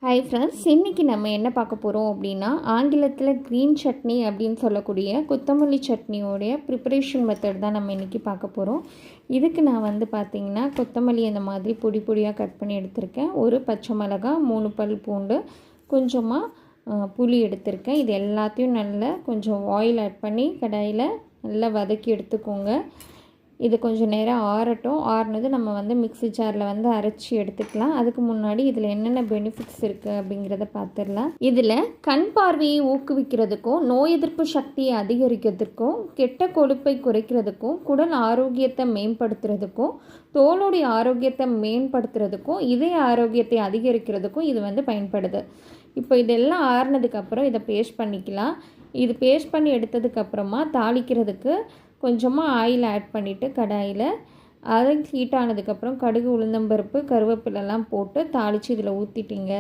Hi friends, இன்றைக்கி நம்ம என்ன பார்க்க போகிறோம் அப்படின்னா, ஆங்கிலத்தில் க்ரீன் சட்னி அப்படின்னு சொல்லக்கூடிய கொத்தமல்லி சட்னியோடைய ப்ரிப்பரேஷன் மெத்தட் தான் நம்ம இன்றைக்கி பார்க்க போகிறோம். இதுக்கு நான் பார்த்திங்கன்னா கொத்தமல்லி அந்த மாதிரி பொடி பொடியாக கட் பண்ணி எடுத்திருக்கேன். ஒரு பச்சை மிளகாய், 3 பல் பூண்டு, கொஞ்சமாக புளி எடுத்திருக்கேன். இது எல்லாத்தையும் நல்லா கொஞ்சம் ஆயில் ஆட் பண்ணி கடாயில் நல்லா வதக்கி எடுத்துக்கோங்க. இது கொஞ்சம் நேரம் ஆறட்டும். ஆறுனது நம்ம மிக்ஸி ஜாரில் அரைச்சி எடுத்துக்கலாம். அதுக்கு முன்னாடி இதில் என்னென்ன பெனிஃபிட்ஸ் இருக்குது அப்படிங்கிறத பார்த்துடலாம். இதில் கண் பார்வையை ஊக்குவிக்கிறதுக்கும், நோய் எதிர்ப்பு சக்தியை அதிகரிக்கிறதுக்கும், கெட்ட கொழுப்பை குறைக்கிறதுக்கும், குடல் ஆரோக்கியத்தை மேம்படுத்துறதுக்கும், தோலுடைய ஆரோக்கியத்தை மேம்படுத்துறதுக்கும், இதய ஆரோக்கியத்தை அதிகரிக்கிறதுக்கும் இது பயன்படுது. இப்போ இதெல்லாம் ஆறுனதுக்கப்புறம் இதை பேஸ்ட் பண்ணிக்கலாம். இது பேஸ்ட் பண்ணி எடுத்ததுக்கப்புறமா தாளிக்கிறதுக்கு கொஞ்சமாக ஆயில் ஆட் பண்ணிவிட்டு கடாயில் அதை ஹீட் ஆனதுக்கப்புறம் கடுகு, உளுந்தம்பருப்பு, கருவேப்பிலெல்லாம் போட்டு தாளித்து இதில் ஊற்றிட்டிங்க